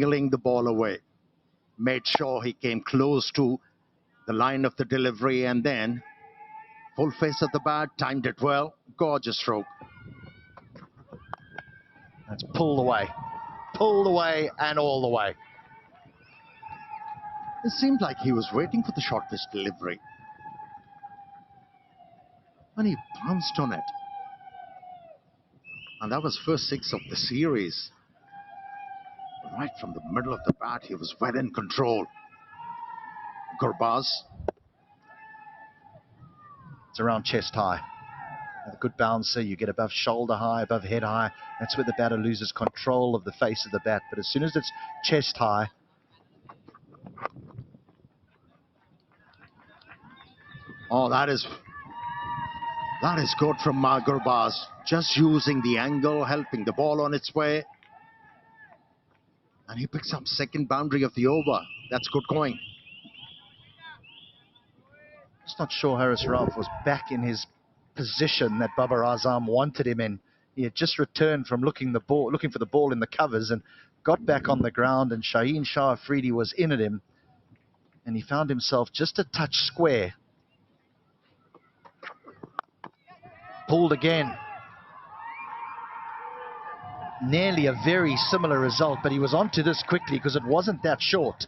angling the ball away. Made sure he came close to the line of the delivery, and then full face of the bat, timed it well. Gorgeous stroke. That's pulled away and all the way. It seemed like he was waiting for the short pitch delivery, and he bounced on it. And that was first 6 of the series. Right from the middle of the bat, he was well in control. Gurbaz. It's around chest high. With a good bouncer, you get above shoulder high, above head high. That's where the batter loses control of the face of the bat. But as soon as it's chest high, oh, that is good from Gurbaz. Just using the angle, helping the ball on its way. And he picks up second boundary of the over. That's good going. Just not sure Haris Rauf was back in his position that Babar Azam wanted him in. He had just returned from looking for the ball in the covers and got back on the ground, and Shaheen Shah Afridi was in at him, and he found himself just a touch square. Pulled again. Nearly a very similar result, but he was onto this quickly because it wasn't that short.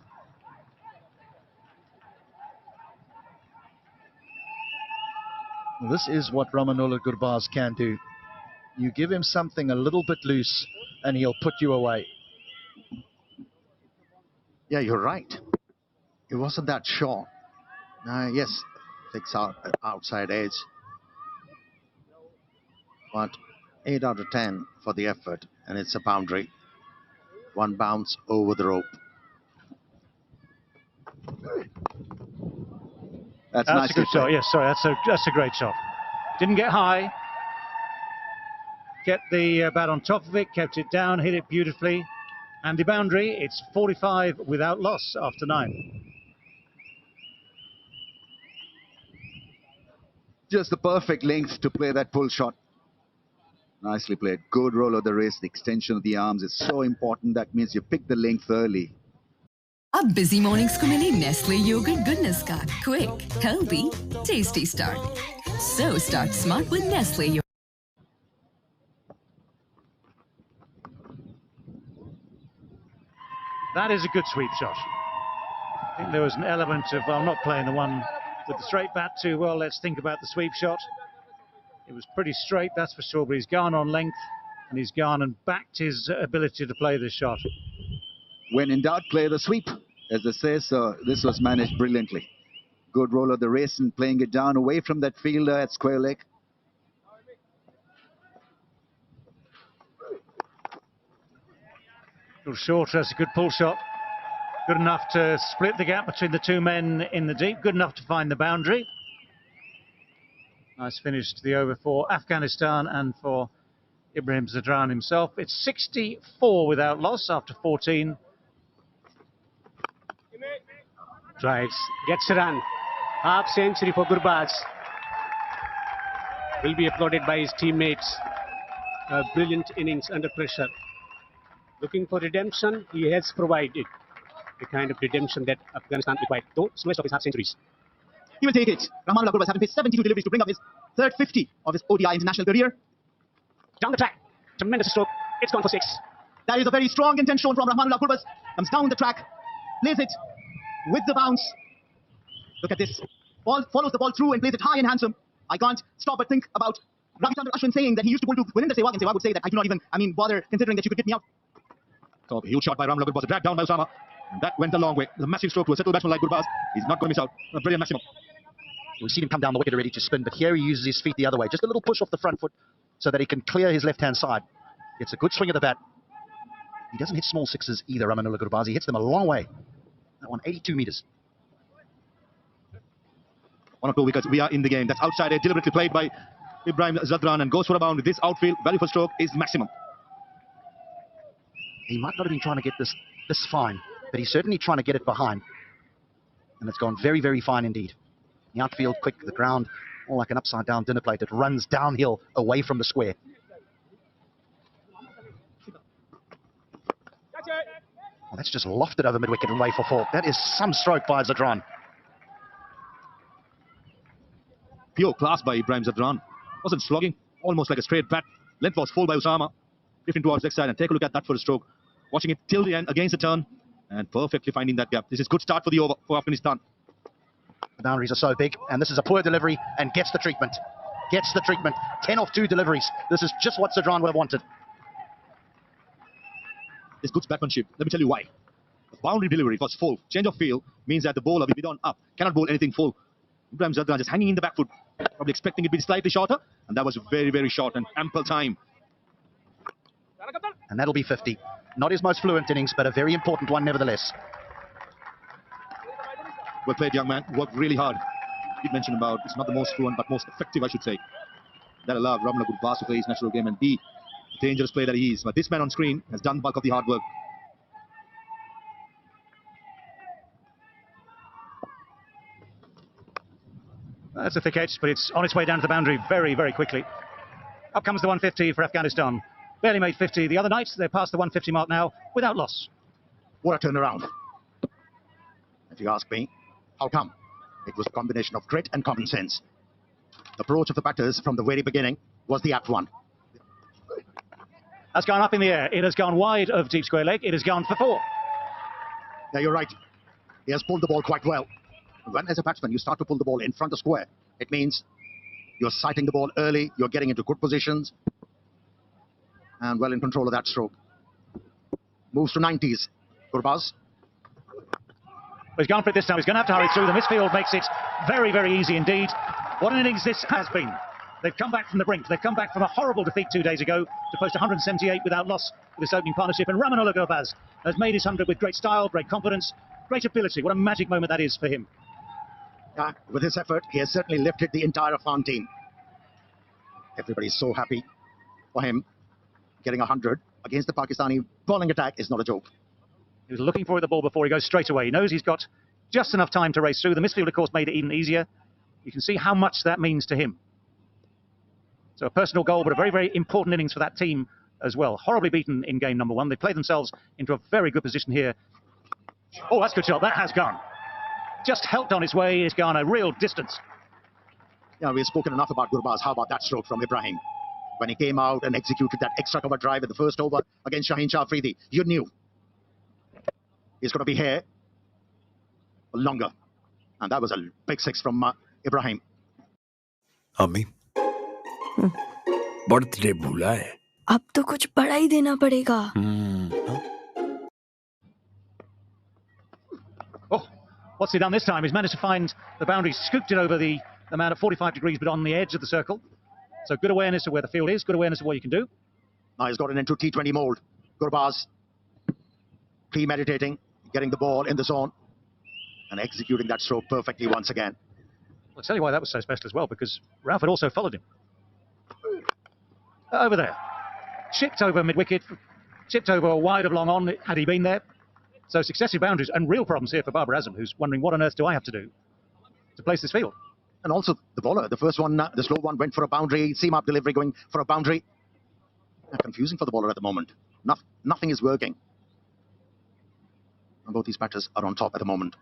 This is what Rahmanullah Gurbaz can do. You give him something a little bit loose and he'll put you away. Yeah, you're right. It wasn't that short. Yes, fix outside edge. But 8 out of 10 for the effort, and it's a boundary. One bounce over the rope. That's a good shot. Yes, sorry, that's a great shot. Didn't get high. Kept the bat on top of it, kept it down, hit it beautifully. And the boundary, it's 45 without loss after 9. Just the perfect length to play that pull shot. Nicely played. Good roll of the wrist. The extension of the arms is so important. That means you pick the length early. अब busy mornings को मिली Nestle yogurt goodness का quick, healthy, tasty start. So start smart with Nestle yogurt. That is a good sweep shot. I think there was an element of, well, I'm not playing the one with the straight bat too well. Let's think about the sweep shot. It was pretty straight, that's for sure, but he's gone on length and he's gone and backed his ability to play this shot. When in doubt, play the sweep, as they say, so this was managed brilliantly. Good roll of the wrist and playing it down away from that fielder at square leg. Little short, that's a good pull shot. Good enough to split the gap between the two men in the deep. Good enough to find the boundary. Nice finish to the over for Afghanistan and for Ibrahim Zadran himself. It's 64 without loss after 14. Drives, gets a run. Half century for Gurbaz. Will be applauded by his teammates. A brilliant innings under pressure. Looking for redemption, he has provided the kind of redemption that Afghanistan required, though slowest of his half centuries. He will take it. Rahmanullah Gurbaz having faced 72 deliveries to bring up his third 50 of his ODI international career. Down the track, tremendous stroke. It's gone for 6. That is a very strong intent shown from Rahmanullah Gurbaz. Comes down the track, plays it with the bounce. Look at this. Follows the ball through and plays it high and handsome. I can't stop but think about Ravichandran Ashwin saying that he used to bowl to within the Sehwag, and Sehwag would say that I do not even, bother considering that you could get me out. So a huge shot by Rahmanullah Gurbaz, dragged down by Osama. That went a long way. The massive stroke to a settled batsman like Gurbaz. He's not going to miss out. A brilliant maximum. We've seen him come down the wicket ready to spin, but here he uses his feet the other way. Just a little push off the front foot so that he can clear his left-hand side. It's a good swing of the bat. He doesn't hit small sixes either, Rahmanullah Gurbaz. He hits them a long way. That one, 82 meters. 1 or 2 wickets. We are in the game. That's outside edge, deliberately played by Ibrahim Zadran and goes for a bound. This outfield value for stroke is maximum. He might not have been trying to get this fine, but he's certainly trying to get it behind. And it's gone very, very fine indeed. The outfield quick, the ground, all like an upside-down dinner plate. It runs downhill away from the square. Well, that's just lofted over mid-wicket and away for 4. That is some stroke by Zadran. Pure class by Ibrahim Zadran. Wasn't slogging, almost like a straight bat. Length was full by Usama. Drifting towards the side, and take a look at that for a stroke. Watching it till the end against the turn and perfectly finding that gap. This is good start for the over for Afghanistan. The boundaries are so big, and this is a poor delivery and gets the treatment. Gets the treatment. 10 off 2 deliveries. This is just what Zadran would have wanted. This good batsmanship. Let me tell you why. The boundary delivery was full. Change of field means that the bowler will be on up. Cannot bowl anything full. Ibrahim Zadran just hanging in the back foot. Probably expecting it to be slightly shorter. And that was very, very short and ample time. And that'll be 50. Not his most fluent innings, but a very important one nevertheless. Well played, young man. Worked really hard. Did mention about it's not the most fluent, but most effective, I should say. That allowed Ramla Gurbaz to play his natural game and be the dangerous player that he is. But this man on screen has done the bulk of the hard work. That's a thick edge, but it's on its way down to the boundary very, very quickly. Up comes the 150 for Afghanistan. Barely made 50 the other night. They're past the 150 mark now without loss. What a turnaround. If you ask me, how come? It was a combination of grit and common sense. The approach of the batters from the very beginning was the apt one. That's gone up in the air. It has gone wide of deep square leg. It has gone for 4. Yeah, you're right. He has pulled the ball quite well. When, as a batsman, you start to pull the ball in front of square, it means you're sighting the ball early, you're getting into good positions, and well in control of that stroke. Moves to 90s. Gurbaz. He's gone for it this time. He's going to have to hurry through. The misfield makes it very, very easy indeed. What an innings this has been. They've come back from the brink. They've come back from a horrible defeat 2 days ago to post 178 without loss with this opening partnership. And Ramanullah Gurbaz has made his 100 with great style, great confidence, great ability. What a magic moment that is for him. With this effort, he has certainly lifted the entire Afghan team. Everybody's so happy for him. Getting 100 against the Pakistani bowling attack is not a joke. He was looking for the ball before he goes straight away. He knows he's got just enough time to race through. The misfield, of course, made it even easier. You can see how much that means to him. So a personal goal, but a very, very important innings for that team as well. Horribly beaten in game number 1. They played themselves into a very good position here. Oh, that's a good shot. That has gone. Just helped on its way. It's gone a real distance. Yeah, we've spoken enough about Gurbaz. How about that stroke from Ibrahim? When he came out and executed that extra cover drive in the first over against Shaheen Shah Afridi, you knew he's going to be here longer. And that was a big 6 from Ibrahim. अम्मी birthday भूला है अब तो कुछ बड़ा ही देना पड़ेगा Oh, what's he done this time? He's managed to find the boundary, scooped it over the man at 45 degrees, but on the edge of the circle. So good awareness of where the field is, good awareness of what you can do. Now he's gotten into T20 mold. Gurbaz premeditating, getting the ball in the zone and executing that stroke perfectly once again. I'll tell you why that was so special as well, because Ralph had also followed him. Over there. Chipped over mid-wicket, chipped over wide of long on, had he been there. So successive boundaries and real problems here for Babar Azam, who's wondering what on earth do I have to do to place this field. And also the bowler, the first one, the slow one went for a boundary, seam-up delivery going for a boundary. Confusing for the bowler at the moment. Nothing is working. And both these batters are on top at the moment.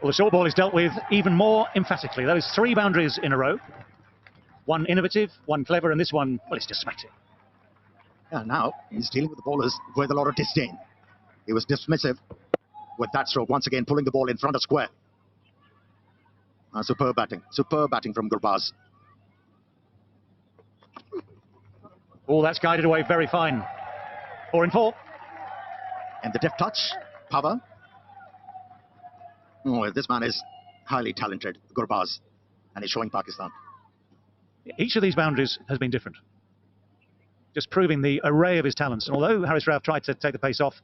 Well, the short ball is dealt with even more emphatically. Those 3 boundaries in a row. One innovative, one clever, and this one, well, it's just smacked it. Yeah, now he's dealing with the bowlers with a lot of disdain. He was dismissive with that stroke, once again pulling the ball in front of square. Superb batting from Gurbaz. Oh, that's guided away very fine. 4 in 4. And the deft touch, power. Oh, this man is highly talented, Gurbaz, and he's showing Pakistan. Each of these boundaries has been different. Just proving the array of his talents. And although Haris Rauf tried to take the pace off.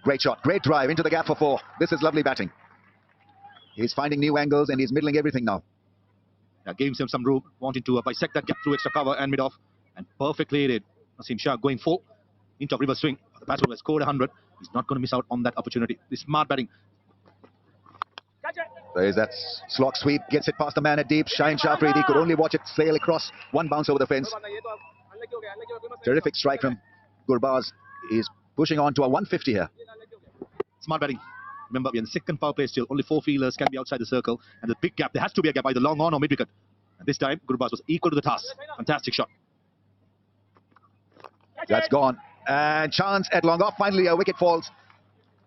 Great shot, great drive into the gap for 4. This is lovely batting. He's finding new angles and he's middling everything now. Gave him some room, wanting to bisect that gap through extra cover and mid-off. And perfectly did. Naseem Shah going full into a reverse swing. The batsman has scored 100. He's not going to miss out on that opportunity. This smart batting. There's that slog sweep, gets it past the man at deep. Shaheen Shah Afridi could only watch it sail across, one bounce over the fence. Terrific strike from Gurbaz is pushing on to a 150 here. Smart batting. Remember, we're in the second power play still. Only 4 fielders can be outside the circle. And the big gap, there has to be a gap either long on or mid-wicket. And this time, Gurbaz was equal to the task. Fantastic shot. That's gone. And chance at long off. Finally, a wicket falls.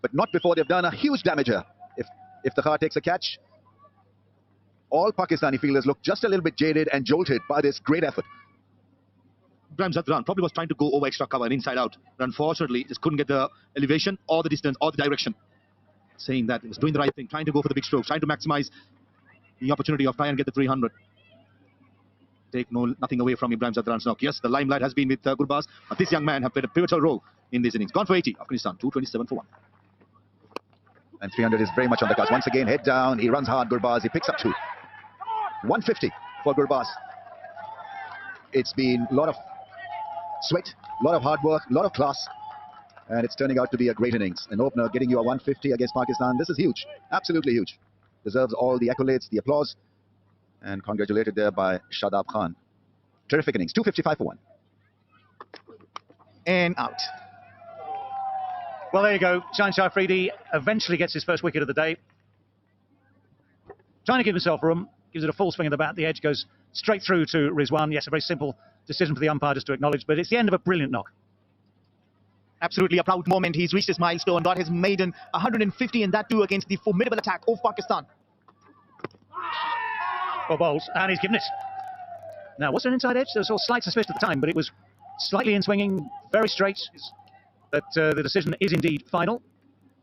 But not before they've done a huge damage here. If the Khar takes a catch, all Pakistani fielders look just a little bit jaded and jolted by this great effort. Ibrahim Zadran probably was trying to go over extra cover and inside out. But unfortunately, just couldn't get the elevation or the distance or the direction. Saying that he was doing the right thing, trying to go for the big strokes, trying to maximize the opportunity of trying to get the 300. Take nothing away from Ibrahim Zadran's knock. Yes, the limelight has been with Gurbaz, but this young man has played a pivotal role in this innings. Gone for 80, Afghanistan, 227 for 1. And 300 is very much on the cards. Once again, head down, he runs hard, Gurbaz, he picks up 2. 150 for Gurbaz. It's been a lot of sweat, a lot of hard work, a lot of class, and it's turning out to be a great innings. An opener getting you a 150 against Pakistan. This is huge, absolutely huge. Deserves all the accolades, the applause, and congratulated there by Shadab Khan. Terrific innings, 255 for 1. And out. Well, there you go. Shaheen Afridi eventually gets his first wicket of the day. Trying to give himself room, gives it a full swing of the bat. The edge goes straight through to Rizwan. Yes, a very simple decision for the umpire just to acknowledge, but it's the end of a brilliant knock. Absolutely a proud moment. He's reached his milestone, got his maiden 150, and that too against the formidable attack of Pakistan. Well bowled, and he's given it. Now, was there an inside edge? There was a slight suspicion at the time, but it was slightly in swinging, very straight. But the decision is indeed final.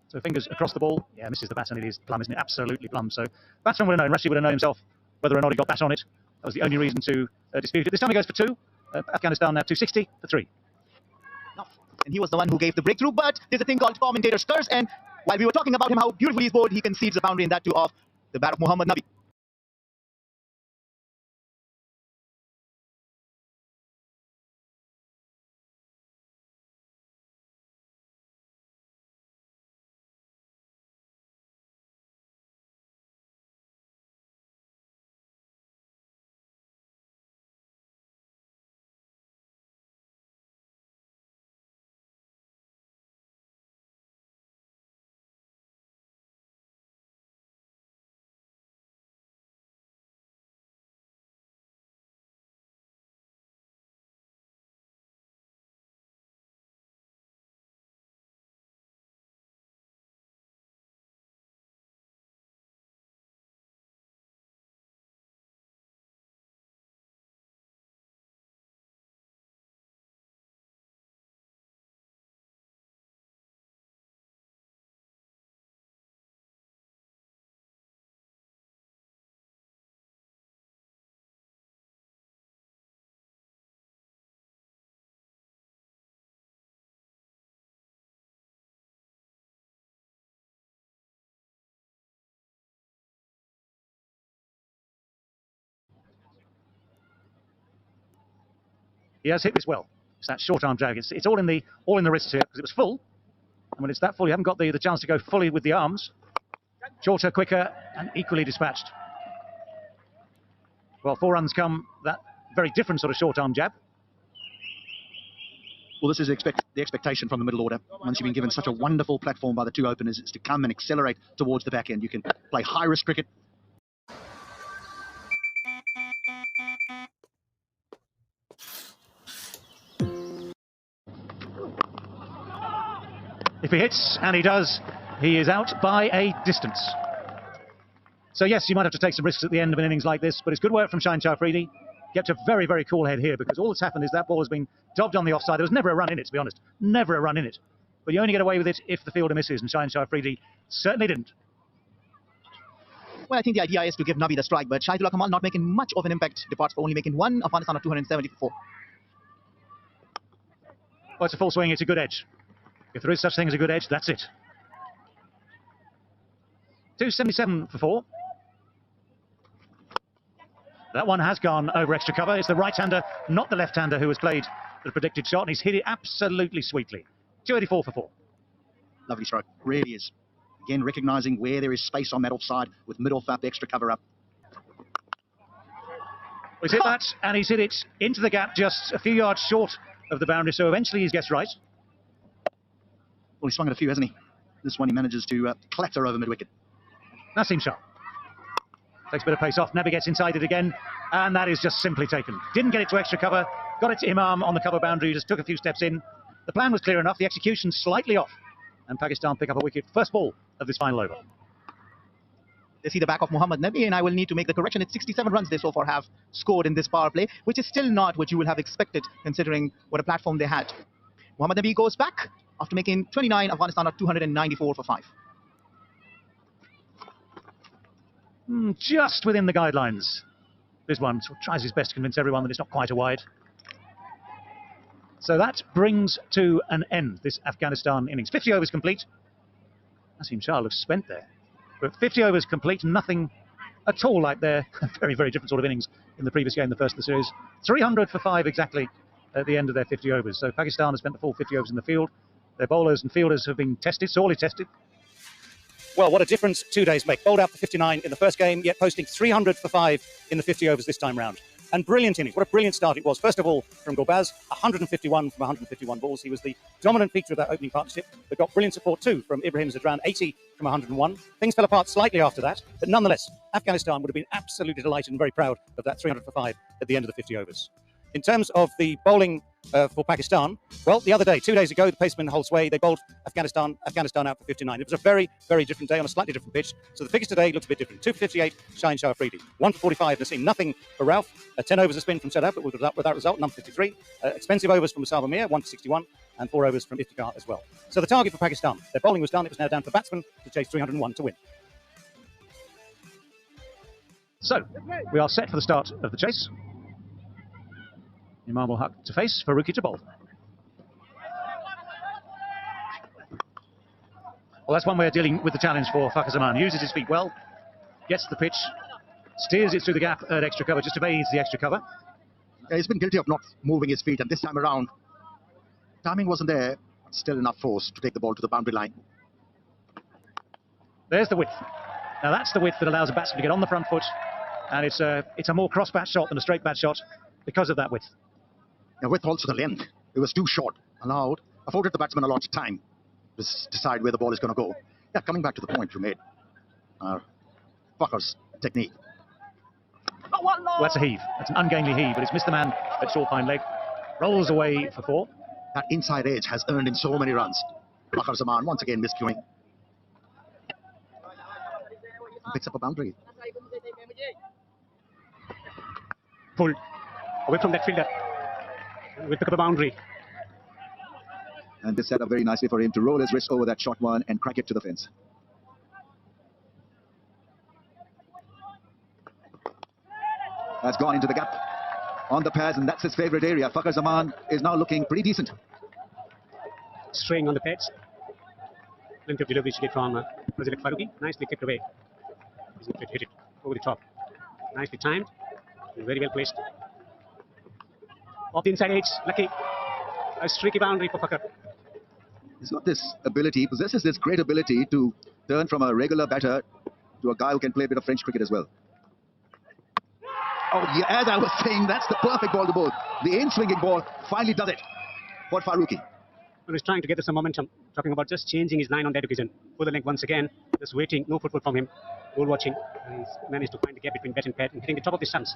So fingers across the ball. Yeah, misses the bat, and it is plumb, isn't it? Absolutely plumb. So batsman would have known, Rashid would have known himself whether or not he got bat on it. That was the only reason to dispute it. This time he goes for 2. Afghanistan now 260 for 3. And he was the one who gave the breakthrough, but there's a thing called commentator's curse, and while we were talking about him, how beautifully he's bowled, he concedes the boundary, and that too off the bat of Muhammad Nabi. He has hit this well. It's that short arm drag. It's all in the wrists here because it was full. And when it's that full, you haven't got the chance to go fully with the arms. Shorter, quicker, and equally dispatched. Well, 4 runs come that very different sort of short arm jab. Well, this is the expectation from the middle order. Once you've been given such a wonderful platform by the 2 openers, it's to come and accelerate towards the back end. You can play high-risk cricket. If he hits, and he does, he is out by a distance. So yes, you might have to take some risks at the end of an innings like this, but it's good work from Shaheen Afridi. Kept a very, very cool head here, because all that's happened is that ball has been dobbed on the offside. There was never a run in it, to be honest. Never a run in it. But you only get away with it if the fielder misses, and Shaheen Afridi certainly didn't. Well, I think the idea is to give Nabi the strike, but Shahidullah Kamal not making much of an impact, departs for only making 1, Afghanistan of 274. Well, it's a full swing, it's a good edge. If there is such thing as a good edge, that's it. 277 for 4. That one has gone over extra cover. It's the right-hander, not the left-hander, who has played the predicted shot, and he's hit it absolutely sweetly. 284 for 4. Lovely stroke, really is. Again, recognising where there is space on that offside with mid-off up, extra cover up. He's hit that, and he's hit it into the gap just a few yards short of the boundary, so eventually he gets right. Well, he's swung at a few, hasn't he? This one he manages to clatter over mid-wicket. Naseem Shah takes a bit of pace off. Never gets inside it again, and that is just simply taken. Didn't get it to extra cover. Got it to Imam on the cover boundary. Just took a few steps in. The plan was clear enough. The execution slightly off, and Pakistan pick up a wicket. First ball of this final over. They see the back of Mohammad Nabi, and I will need to make the correction. It's 67 runs they so far have scored in this power play, which is still not what you will have expected considering what a platform they had. Mohammad Nabi goes back after making 29. Afghanistan are 294 for 5. Just within the guidelines. This one sort of tries his best to convince everyone that it's not quite a wide. So that brings to an end this Afghanistan innings. 50 overs complete. Naseem Shah looks spent there. But 50 overs complete, nothing at all like their very, very different sort of innings in the previous game, the first of the series. 300 for 5 exactly at the end of their 50 overs. So Pakistan has spent the full 50 overs in the field. Their bowlers and fielders have been tested, sorely tested. Well, what a difference 2 days make. Bowled out for 59 in the first game, yet posting 300 for 5 in the 50 overs this time round. And brilliant innings. What a brilliant start it was. First of all, from Gurbaz, 151 from 151 balls. He was the dominant feature of that opening partnership, but got brilliant support too from Ibrahim Zadran, 80 from 101. Things fell apart slightly after that, but nonetheless, Afghanistan would have been absolutely delighted and very proud of that 300 for 5 at the end of the 50 overs. In terms of the bowling for Pakistan, well, the other day, 2 days ago, the pacemen hold sway. They bowled Afghanistan out for 59. It was a very, very different day on a slightly different pitch. So the figures today looks a bit different. 2 for 58, Shaheen Shah Afridi. 1 for 45, Naseem. Nothing for Ralph. 10 overs a spin from Sedab, but without result, none for 53. Expensive overs from Musab Amir, 1 for 61, and 4 overs from Iftikhar as well. So the target for Pakistan, their bowling was done. It was now down for batsmen to chase 301 to win. So we are set for the start of the chase. Imam will Haq to face, Faruqi to bowl. Well, that's one way of dealing with the challenge for Fakhar Zaman. Uses his feet well, gets the pitch, steers it through the gap at extra cover, just evades the extra cover. Yeah, he's been guilty of not moving his feet, and this time around, timing wasn't there. Still enough force to take the ball to the boundary line. There's the width. Now that's the width that allows a batsman to get on the front foot, and it's a more cross bat shot than a straight bat shot because of that width. Now with also the length, it was too short, afforded the batsman a lot of time to decide where the ball is going to go. Yeah, coming back to the point you made, Fakhar's technique. Well, that's a heave. That's an ungainly heave, but it's missed the man at short fine leg. Rolls away for 4. That inside edge has earned him so many runs. Fakhar Zaman once again miscuing. Picks up a boundary. Pulled away from that fielder. We pick up a boundary. And this set up very nicely for him to roll his wrist over that short one and crack it to the fence. That's gone into the gap on the pads, and that's his favorite area. Fakhar Zaman is now looking pretty decent. Straying on the pads. Plenty of delivery to get from Faruqi. Nicely kicked away. Hit it over the top. Nicely timed. Very well placed. Off the inside edge. Lucky. A streaky boundary for Fakhar. He's got this ability, he possesses this great ability to turn from a regular batter to a guy who can play a bit of French cricket as well. Oh, yeah, as I was saying, that's the perfect ball to bowl. The in-swinging ball finally does it for Faruqi. Well, he's trying to get some momentum. Talking about just changing his line on that occasion. For the leg once again. Just waiting. No football from him. Ball watching. He's managed to find the gap between bat and pad and hitting the top of the stumps.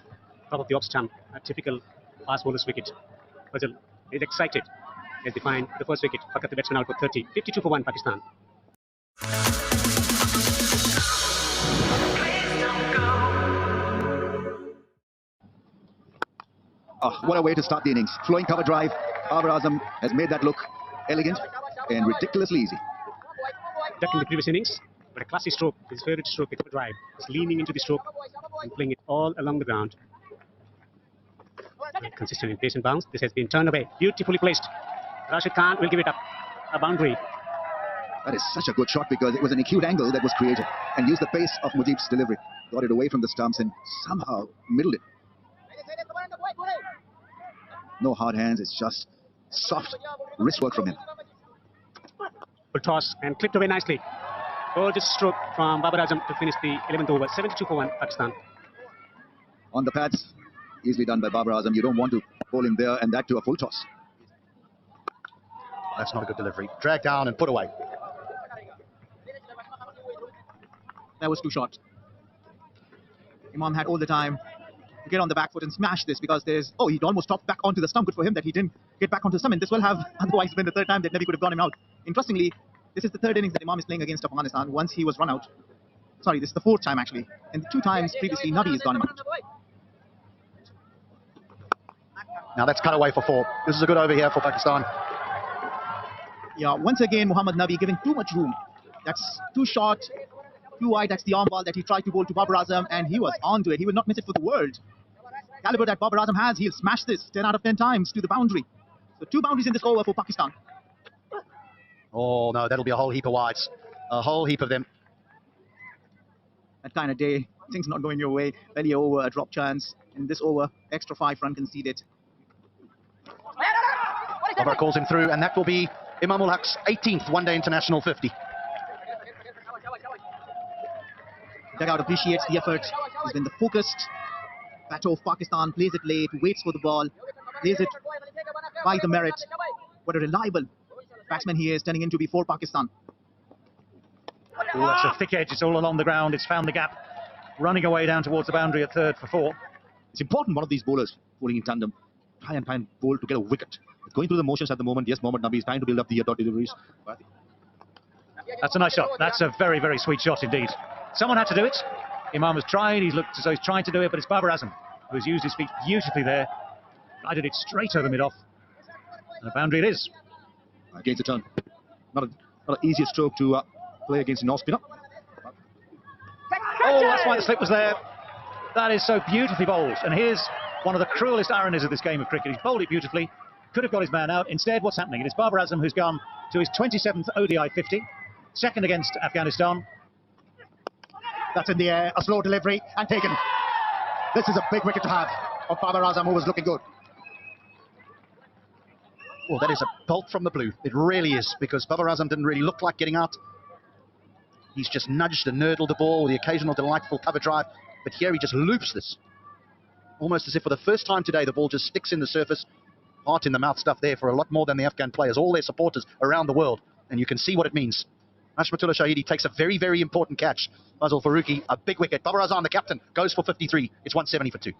Top of the off stump. A typical fast bowler's wicket. Fazal is excited as they find the first wicket. Fakhar the batsman out for 30. 52 for 1 Pakistan. Oh, what a way to start the innings. Flowing cover drive. Babar Azam has made that look elegant and ridiculously easy. Duck in the previous innings, but a classy stroke, his favorite stroke, the cover drive. He's leaning into the stroke and playing it all along the ground. Consistent in pace and bounce. This has been turned away. Beautifully placed. Rashid Khan will give it up. A boundary. That is such a good shot because it was an acute angle that was created and used the pace of Mujib's delivery. Got it away from the stumps and somehow middled it. No hard hands, it's just soft wrist work from him. Full toss and clipped away nicely. Gorgeous stroke from Babar Azam to finish the 11th over. 72 for 1 Pakistan. On the pads, easily done by Babar Azam. You don't want to bowl him there, and that to a full toss. That's not a good delivery. Drag down and put away. That was too short. Imam had all the time to get on the back foot and smash this, because there's... Oh, he'd almost dropped back onto the stump. Good for him that he didn't get back onto the stump. And this will have otherwise been the third time that Nabi could have gone him out. Interestingly, this is the third innings that Imam is playing against Afghanistan. Once he was run out. Sorry, this is the fourth time actually. And 2 times previously, Nabi has gone him out. Now that's cut away for 4. This is a good over here for Pakistan. Yeah, once again, Muhammad Nabi giving too much room. That's too short, too wide. That's the arm ball that he tried to bowl to Babar Azam, and he was onto it. He would not miss it for the world. Caliber that Babar Azam has, he'll smash this 10 out of 10 times to the boundary. So 2 boundaries in this over for Pakistan. Oh no, that'll be a whole heap of wides. A whole heap of them. That kind of day, things not going your way. Early over, a drop chance. In this over, extra 5 run conceded. Babar calls him through, and that will be Imam ul Haq's 18th one-day international 50. Dugout appreciates the effort. He's been the focused batter of Pakistan. Plays it late, waits for the ball, plays it by the merit. What a reliable batsman he is, turning into be for Pakistan. Oh, that's a thick edge. It's all along the ground. It's found the gap. Running away down towards the boundary at third for 4. It's important one of these bowlers bowling in tandem. Try and bowl to get a wicket. Going through the motions at the moment. Yes, Mohammad Nabi is trying to build up the dot deliveries. But that's a nice shot. That's a very, very sweet shot indeed. Someone had to do it. Imam has tried. He's looked as though he's trying to do it, but it's Babar Azam who has used his feet beautifully there. Guided it straight over mid-off. And a boundary it is. Against the turn. Not an easy stroke to play against an off-spinner. Oh, that's why the slip was there. That is so beautifully bowled. And here's one of the cruelest ironies of this game of cricket. He's bowled it beautifully. Could have got his man out. Instead, what's happening? It is Babar Azam who's gone to his 27th ODI 50. Second against Afghanistan. That's in the air, a slow delivery, and taken. This is a big wicket to have of Babar Azam, who was looking good. Well, that is a bolt from the blue. It really is, because Babar Azam didn't really look like getting out. He's just nudged and nurdled the ball with the occasional delightful cover drive. But here he just loops this. Almost as if for the first time today, the ball just sticks in the surface. Heart in the mouth stuff there for a lot more than the Afghan players, all their supporters around the world. And you can see what it means. Hashmatullah Shahidi takes a very, very important catch. Fazal Farooqi, a big wicket. Babar Azam, the captain, goes for 53. It's 170 for 2.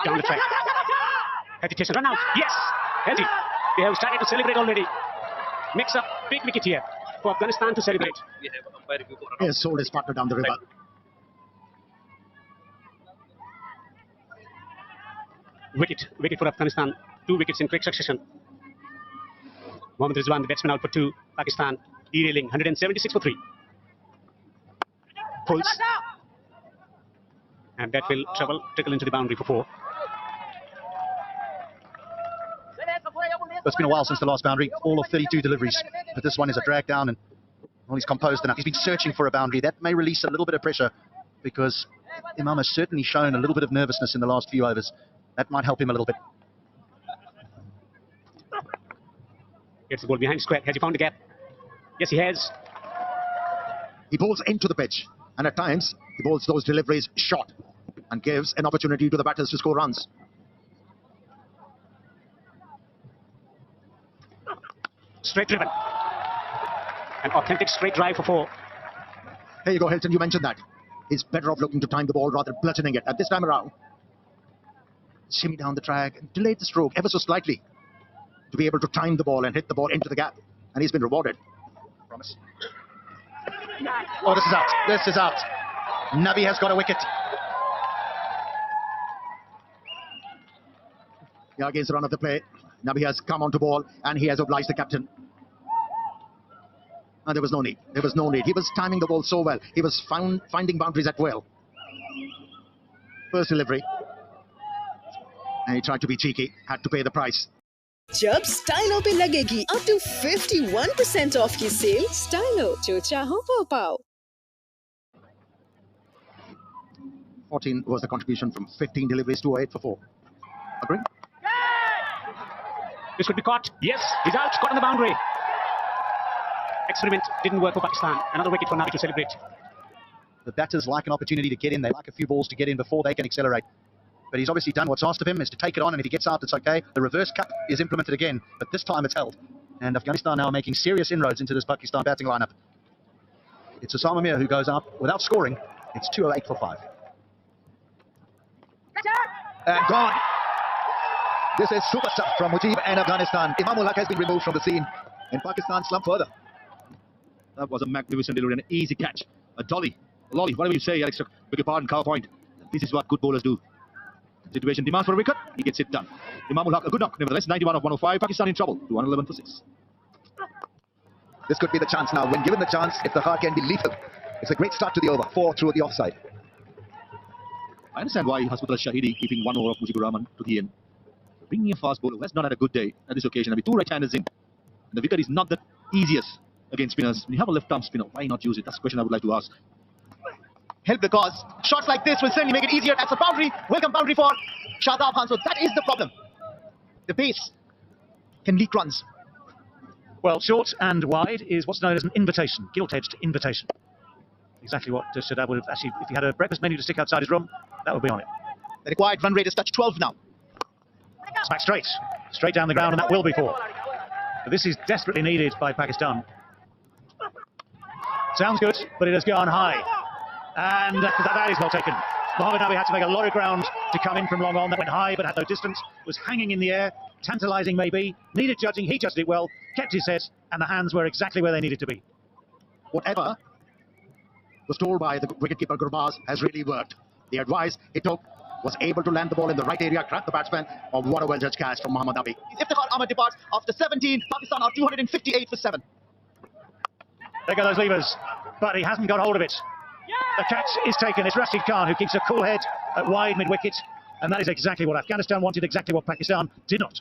Down the track. Hesitation, run out. Yes, Hedi. They have started to celebrate already. Makes a big wicket here for Afghanistan to celebrate. He has sold his partner down the river. Wicket for Afghanistan. 2 wickets in quick succession. Mohammad Rizwan, the batsman, out for 2. Pakistan derailing 176 for 3. Pulls. And that will trickle into the boundary for 4. It's been a while since the last boundary. All of 32 deliveries. But this one is a drag down, and well, he's composed enough. He's been searching for a boundary. That may release a little bit of pressure, because Imam has certainly shown a little bit of nervousness in the last few overs. That might help him a little bit. Gets the ball behind square. Has he found the gap? Yes, he has. He bowls into the pitch, and at times he bowls those deliveries short and gives an opportunity to the batters to score runs. Straight driven. An authentic straight drive for 4. Here you go, Hilton, you mentioned that. He's better off looking to time the ball rather than bludgeoning it. At this time around, shimmy down the track, delayed the stroke ever so slightly to be able to time the ball and hit the ball into the gap. And he's been rewarded. Promise. Oh, this is out. This is out. Nabi has got a wicket. Yeah, against the run of the play, Nabi has come onto ball and he has obliged the captain. And there was no need. There was no need. He was timing the ball so well. He was finding boundaries at will. First delivery. And he tried to be cheeky. Had to pay the price. जब स्टाइलो पे लगेगी up to 51% off की cell, Stylo जो चाहो वो पाओ. 14 was the contribution from 15 deliveries to 8 for 4. Agree? This could be caught. Yes, he's out. Caught on the boundary. Experiment didn't work for Pakistan. Another wicket for Nabi to celebrate. The batters like an opportunity to get in. They like a few balls to get in before they can accelerate. But he's obviously done what's asked of him, is to take it on, and if he gets out, it's okay. The reverse cut is implemented again, but this time it's held. And Afghanistan now are making serious inroads into this Pakistan batting lineup. It's Osama Mir who goes up without scoring. It's 208 for 5. And gone. This is super stuff from Mujib and Afghanistan. Imamul Haq has been removed from the scene, and Pakistan slump further. That was a magnificent delivery, an easy catch. A dolly, a lolly, whatever you say, Alex. Beg your pardon, cover point. This is what good bowlers do. Situation demands for a wicket, he gets it done. Imamul Haq, a good knock, nevertheless, 91 of 105. Pakistan in trouble, 211 for 6. This could be the chance now. When given the chance, if the heart can be lethal, it's a great start to the over. 4 through the offside. I understand why Hasmut al-Shahidi keeping 1 over of Mujibur Rahman to the end. Bringing a fast bowler who has not had a good day at this occasion. I mean, 2 right-handers in. And the wicket is not the easiest against spinners. When you have a left-arm spinner, why not use it? That's the question I would like to ask. Help the cause. Shots like this will certainly make it easier. That's a boundary. Welcome boundary for Shadab Khan. So that is the problem. The pace can leak runs. Well, short and wide is what's known as an invitation, gilt-edged invitation. Exactly what Shadab would have actually, if he had a breakfast menu to stick outside his room, that would be on it. The required run rate is touch 12 now. Smack straight down the ground, and that will be 4. But this is desperately needed by Pakistan. Sounds good, but it has gone high. And that is well taken. Mohammad Nabi had to make a lot of ground to come in from long on. That went high, but had no distance. Was hanging in the air, tantalising maybe. Needed judging, he judged it well, kept his head, and the hands were exactly where they needed to be. Whatever was told by the wicketkeeper Gurbaz has really worked. The advice he took was able to land the ball in the right area, grab the batsman. Oh, what a well-judged catch from Mohammad Nabi. Iftikhar Ahmed departs after 17. Pakistan are 258 for 7. There go those levers, but he hasn't got hold of it. The catch is taken. It's Rashid Khan who keeps a cool head at wide mid-wicket, and that is exactly what Afghanistan wanted, exactly what Pakistan did not.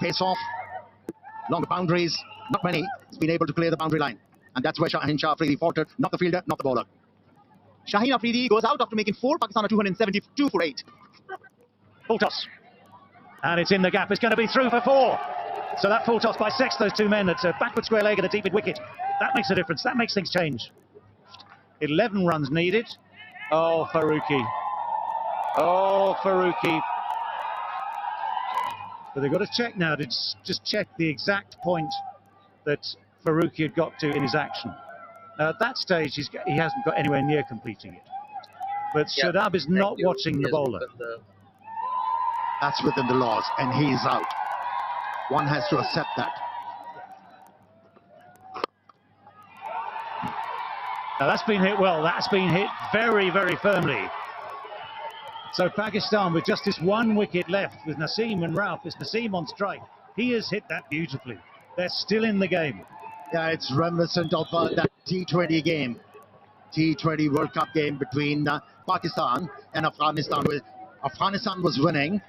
Pace off, long boundaries, not many. He's been able to clear the boundary line. And that's where Shaheen Shah Afridi faltered, not the fielder, not the bowler. Shaheen Afridi goes out after making 4. Pakistan are 272 for 8. Full toss. And it's in the gap. It's going to be through for 4. So that full toss bisects those two men. It's a backward square leg and a deep mid-wicket. That makes a difference. That makes things change. 11 runs needed. Oh, Faruqi. Oh, Faruqi. But they've got to check now to just check the exact point that Faruqi had got to in his action. Now, at that stage, he hasn't got anywhere near completing it. But Shadab is not watching the bowler. That's within the laws, and he's out. One has to accept that. Now, that's been hit well. That's been hit very, very firmly. So Pakistan, with just this 1 wicket left, with Naseem and Ralph, it's Naseem on strike. He has hit that beautifully. They're still in the game. Yeah, it's reminiscent of that T20 game. T20 World Cup game between Pakistan and Afghanistan. Afghanistan was winning,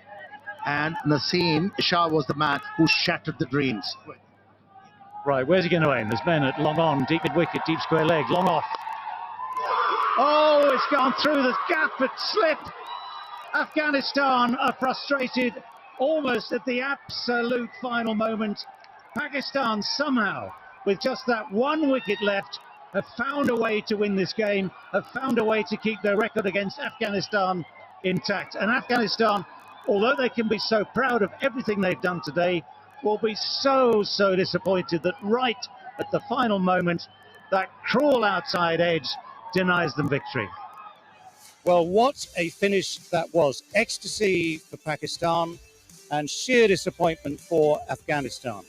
and Naseem Shah was the man who shattered the dreams. Right, where's he going to aim? There's men at long on, deep mid-wicket, deep square leg, long off. Oh, it's gone through the gap, but slip. Afghanistan are frustrated almost at the absolute final moment. Pakistan somehow, with just that 1 wicket left, have found a way to win this game, have found a way to keep their record against Afghanistan intact. And Afghanistan, although they can be so proud of everything they've done today, will be so disappointed that right at the final moment, that cruel outside edge denies them victory. Well, what a finish that was. Ecstasy for Pakistan and sheer disappointment for Afghanistan.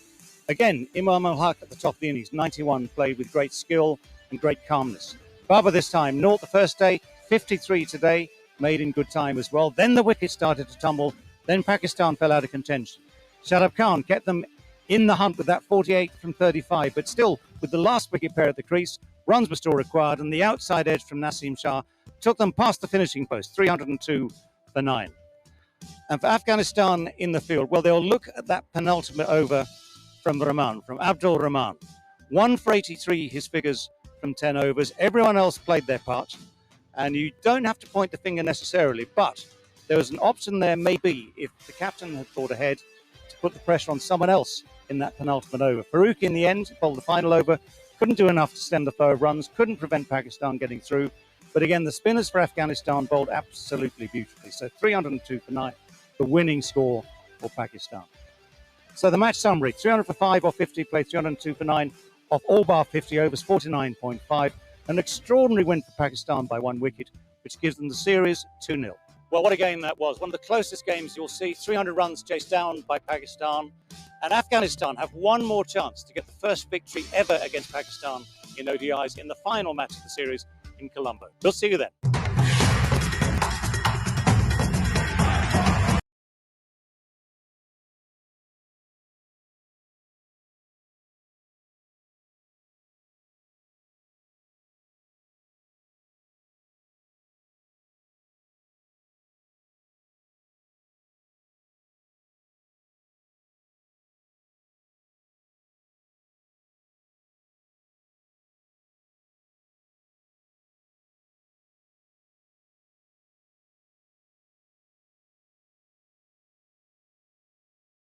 Again, Imam al-Haq at the top of the innings, 91, played with great skill and great calmness. Baba this time, 0 the first day, 53 today, made in good time as well. Then the wickets started to tumble. Then Pakistan fell out of contention. Shadab Khan kept them in the hunt with that 48 from 35, but still, with the last wicket pair at the crease, runs were still required, and the outside edge from Naseem Shah took them past the finishing post, 302 for 9. And for Afghanistan in the field, well, they'll look at that penultimate over from Rahman, from Abdul Rahman. 1 for 83, his figures from 10 overs. Everyone else played their part, and you don't have to point the finger necessarily, but there was an option there, maybe, if the captain had thought ahead, to put the pressure on someone else in that penultimate over. Faruqi, in the end, bowled the final over, couldn't do enough to stem the flow of runs, couldn't prevent Pakistan getting through. But again, the spinners for Afghanistan bowled absolutely beautifully. So 302 for 9, the winning score for Pakistan. So the match summary: 300 for 5 off 50, played 302 for 9 off all bar 50 overs, 49.5. An extraordinary win for Pakistan by 1 wicket, which gives them the series 2-0. Well, what a game that was. One of the closest games you'll see. 300 runs chased down by Pakistan. And Afghanistan have one more chance to get the first victory ever against Pakistan in ODIs in the final match of the series in Colombo. We'll see you then.